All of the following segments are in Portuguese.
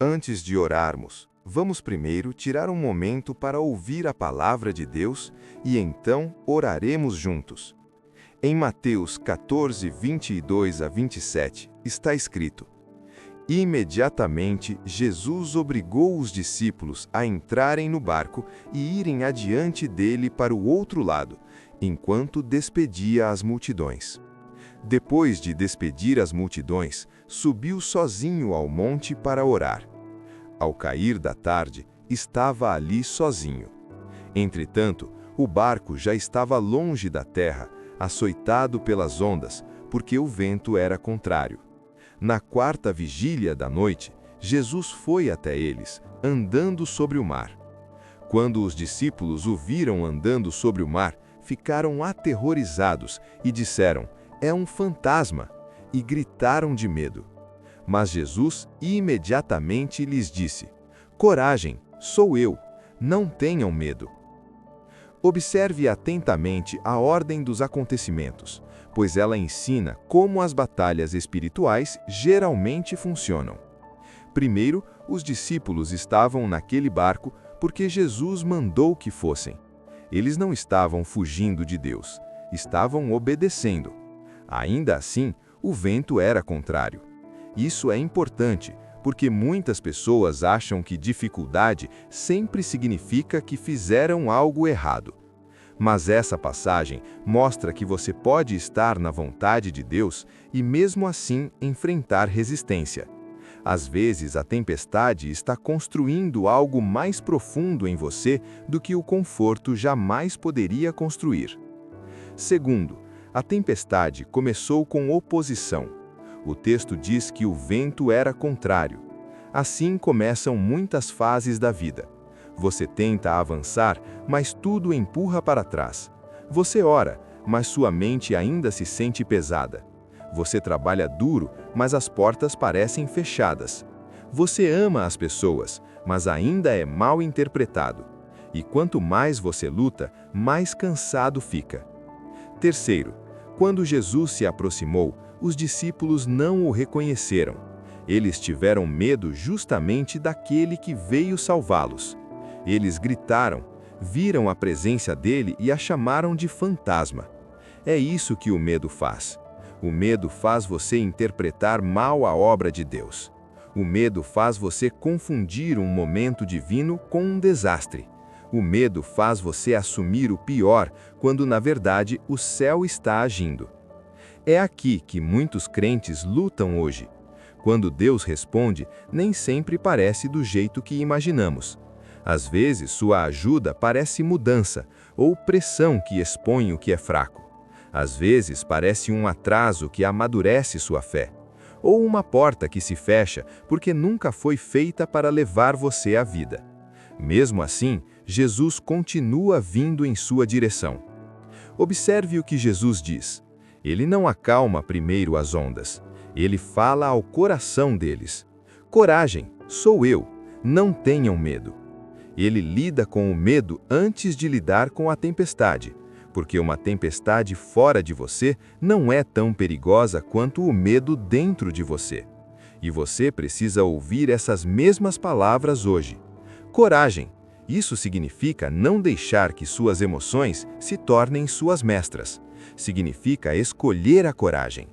Antes de orarmos, vamos primeiro tirar um momento para ouvir a palavra de Deus e então oraremos juntos. Em Mateus 14, 22 a 27, está escrito: Imediatamente, Jesus obrigou os discípulos a entrarem no barco e irem adiante dele para o outro lado, enquanto despedia as multidões. Depois de despedir as multidões, subiu sozinho ao monte para orar. Ao cair da tarde, estava ali sozinho. Entretanto, o barco já estava longe da terra, açoitado pelas ondas, porque o vento era contrário. Na quarta vigília da noite, Jesus foi até eles, andando sobre o mar. Quando os discípulos o viram andando sobre o mar, ficaram aterrorizados e disseram: "É um fantasma!" e gritaram de medo. Mas Jesus imediatamente lhes disse: "Coragem, sou eu, não tenham medo." Observe atentamente a ordem dos acontecimentos, pois ela ensina como as batalhas espirituais geralmente funcionam. Primeiro, os discípulos estavam naquele barco porque Jesus mandou que fossem. Eles não estavam fugindo de Deus, estavam obedecendo. Ainda assim, o vento era contrário. Isso é importante, porque muitas pessoas acham que dificuldade sempre significa que fizeram algo errado. Mas essa passagem mostra que você pode estar na vontade de Deus e mesmo assim enfrentar resistência. Às vezes, a tempestade está construindo algo mais profundo em você do que o conforto jamais poderia construir. Segundo, a tempestade começou com oposição. O texto diz que o vento era contrário. Assim começam muitas fases da vida. Você tenta avançar, mas tudo empurra para trás. Você ora, mas sua mente ainda se sente pesada. Você trabalha duro, mas as portas parecem fechadas. Você ama as pessoas, mas ainda é mal interpretado. E quanto mais você luta, mais cansado fica. Terceiro, quando Jesus se aproximou, os discípulos não o reconheceram. Eles tiveram medo justamente daquele que veio salvá-los. Eles gritaram, viram a presença dele e a chamaram de fantasma. É isso que o medo faz. O medo faz você interpretar mal a obra de Deus. O medo faz você confundir um momento divino com um desastre. O medo faz você assumir o pior, quando na verdade o céu está agindo. É aqui que muitos crentes lutam hoje. Quando Deus responde, nem sempre parece do jeito que imaginamos. Às vezes, sua ajuda parece mudança, ou pressão que expõe o que é fraco. Às vezes, parece um atraso que amadurece sua fé. Ou uma porta que se fecha porque nunca foi feita para levar você à vida. Mesmo assim, Jesus continua vindo em sua direção. Observe o que Jesus diz. Ele não acalma primeiro as ondas. Ele fala ao coração deles. Coragem, sou eu, não tenham medo. Ele lida com o medo antes de lidar com a tempestade, porque uma tempestade fora de você não é tão perigosa quanto o medo dentro de você. E você precisa ouvir essas mesmas palavras hoje. Coragem, isso significa não deixar que suas emoções se tornem suas mestras. Significa escolher a coragem.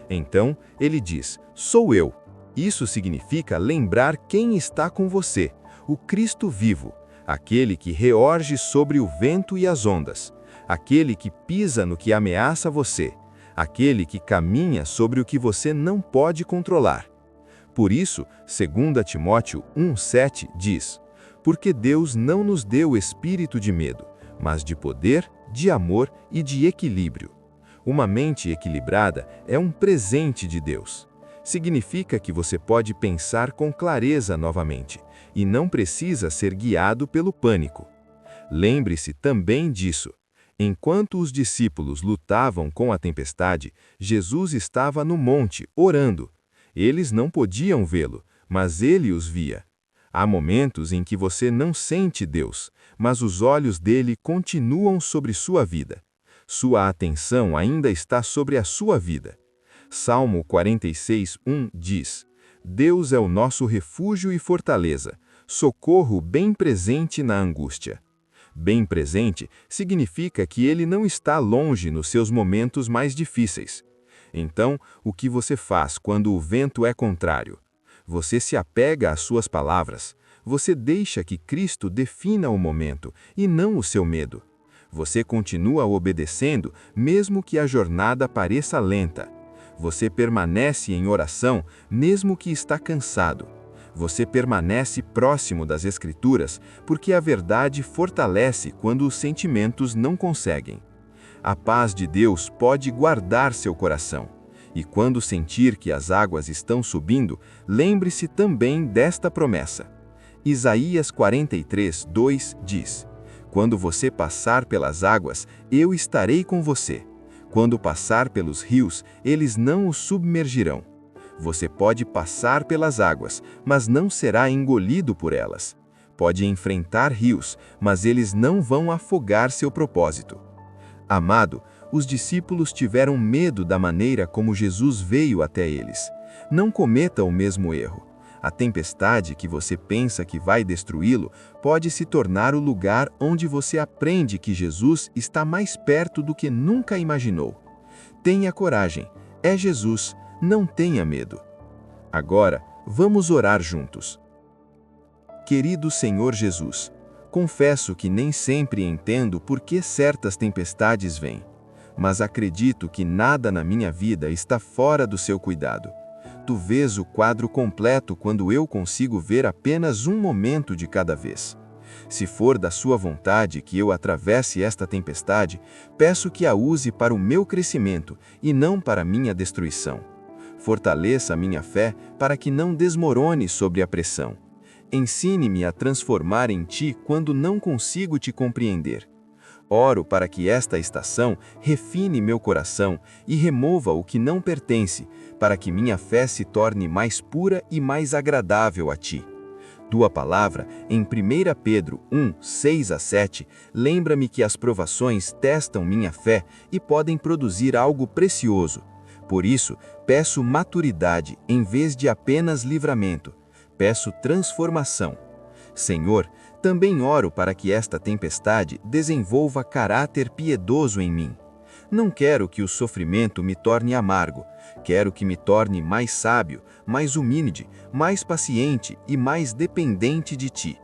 Então, ele diz, sou eu. Isso significa lembrar quem está com você, o Cristo vivo, aquele que reorge sobre o vento e as ondas, aquele que pisa no que ameaça você, aquele que caminha sobre o que você não pode controlar. Por isso, 2 Timóteo 1,7 diz, porque Deus não nos deu espírito de medo, mas de poder, de amor e de equilíbrio. Uma mente equilibrada é um presente de Deus. Significa que você pode pensar com clareza novamente, e não precisa ser guiado pelo pânico. Lembre-se também disso. Enquanto os discípulos lutavam com a tempestade, Jesus estava no monte, orando. Eles não podiam vê-lo, mas ele os via. Há momentos em que você não sente Deus, mas os olhos dele continuam sobre sua vida. Sua atenção ainda está sobre a sua vida. Salmo 46:1 diz, Deus é o nosso refúgio e fortaleza, socorro bem presente na angústia. Bem presente significa que ele não está longe nos seus momentos mais difíceis. Então, o que você faz quando o vento é contrário? Você se apega às suas palavras. Você deixa que Cristo defina o momento e não o seu medo. Você continua obedecendo, mesmo que a jornada pareça lenta. Você permanece em oração, mesmo que está cansado. Você permanece próximo das Escrituras, porque a verdade fortalece quando os sentimentos não conseguem. A paz de Deus pode guardar seu coração. E quando sentir que as águas estão subindo, lembre-se também desta promessa. Isaías 43, 2 diz: Quando você passar pelas águas, eu estarei com você. Quando passar pelos rios, eles não o submergirão. Você pode passar pelas águas, mas não será engolido por elas. Pode enfrentar rios, mas eles não vão afogar seu propósito. Amado, os discípulos tiveram medo da maneira como Jesus veio até eles. Não cometa o mesmo erro. A tempestade que você pensa que vai destruí-lo pode se tornar o lugar onde você aprende que Jesus está mais perto do que nunca imaginou. Tenha coragem. É Jesus. Não tenha medo. Agora, vamos orar juntos. Querido Senhor Jesus, confesso que nem sempre entendo por que certas tempestades vêm, mas acredito que nada na minha vida está fora do seu cuidado. Tu vês o quadro completo quando eu consigo ver apenas um momento de cada vez. Se for da sua vontade que eu atravesse esta tempestade, peço que a use para o meu crescimento e não para minha destruição. Fortaleça a minha fé para que não desmorone sobre a pressão. Ensine-me a transformar em Ti quando não consigo Te compreender. Oro para que esta estação refine meu coração e remova o que não pertence, para que minha fé se torne mais pura e mais agradável a Ti. Tua palavra, em 1 Pedro 1, 6 a 7, lembra-me que as provações testam minha fé e podem produzir algo precioso. Por isso, peço maturidade em vez de apenas livramento. Peço transformação. Senhor, também oro para que esta tempestade desenvolva caráter piedoso em mim. Não quero que o sofrimento me torne amargo. Quero que me torne mais sábio, mais humilde, mais paciente e mais dependente de Ti.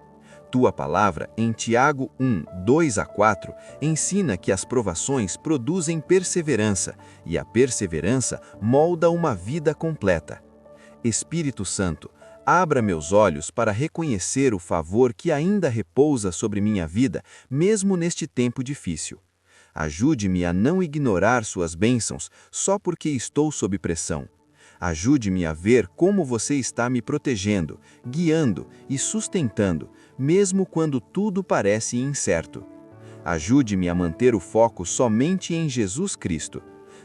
Tua palavra, em Tiago 1, 2 a 4, ensina que as provações produzem perseverança, e a perseverança molda uma vida completa. Espírito Santo, abra meus olhos para reconhecer o favor que ainda repousa sobre minha vida, mesmo neste tempo difícil. Ajude-me a não ignorar suas bênçãos só porque estou sob pressão. Ajude-me a ver como você está me protegendo, guiando e sustentando, mesmo quando tudo parece incerto. Ajude-me a manter o foco somente em Jesus Cristo.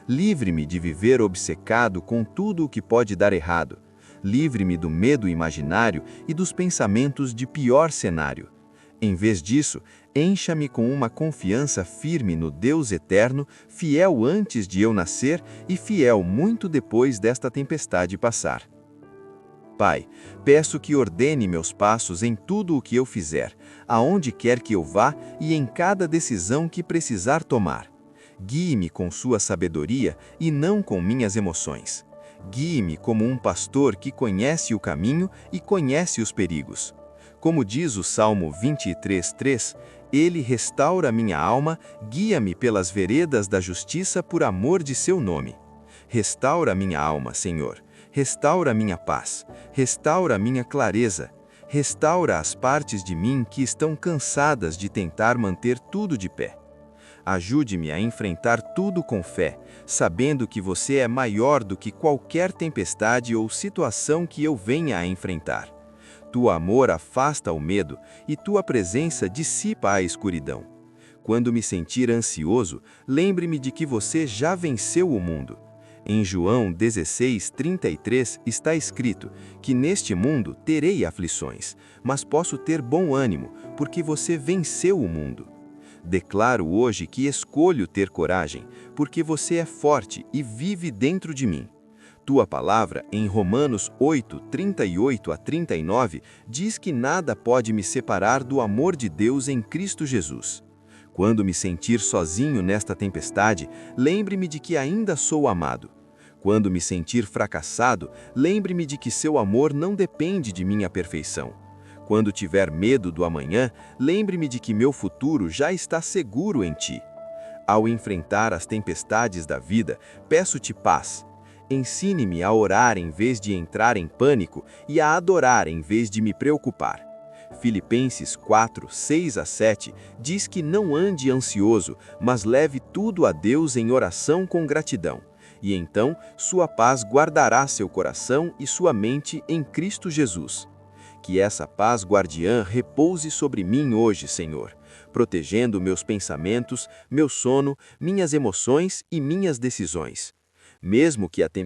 Livre-me de viver obcecado com tudo o que pode dar errado. Livre-me do medo imaginário e dos pensamentos de pior cenário. Em vez disso, encha-me com uma confiança firme no Deus eterno, fiel antes de eu nascer e fiel muito depois desta tempestade passar. Pai, peço que ordene meus passos em tudo o que eu fizer, aonde quer que eu vá e em cada decisão que precisar tomar. Guie-me com sua sabedoria e não com minhas emoções. Guie-me como um pastor que conhece o caminho e conhece os perigos. Como diz o Salmo 23:3, Ele restaura minha alma, guia-me pelas veredas da justiça por amor de seu nome. Restaura minha alma, Senhor. Restaura minha paz. Restaura minha clareza. Restaura as partes de mim que estão cansadas de tentar manter tudo de pé. Ajude-me a enfrentar tudo com fé, sabendo que você é maior do que qualquer tempestade ou situação que eu venha a enfrentar. Teu amor afasta o medo e tua presença dissipa a escuridão. Quando me sentir ansioso, lembre-me de que você já venceu o mundo. Em João 16:33 está escrito que neste mundo terei aflições, mas posso ter bom ânimo, porque você venceu o mundo. Declaro hoje que escolho ter coragem, porque você é forte e vive dentro de mim. Tua palavra, em Romanos 8, 38 a 39, diz que nada pode me separar do amor de Deus em Cristo Jesus. Quando me sentir sozinho nesta tempestade, lembre-me de que ainda sou amado. Quando me sentir fracassado, lembre-me de que seu amor não depende de minha perfeição. Quando tiver medo do amanhã, lembre-me de que meu futuro já está seguro em ti. Ao enfrentar as tempestades da vida, peço-te paz. Ensine-me a orar em vez de entrar em pânico e a adorar em vez de me preocupar. Filipenses 4, 6 a 7 diz que não ande ansioso, mas leve tudo a Deus em oração com gratidão. E então sua paz guardará seu coração e sua mente em Cristo Jesus. Que essa paz guardiã repouse sobre mim hoje, Senhor, protegendo meus pensamentos, meu sono, minhas emoções e minhas decisões. Mesmo que a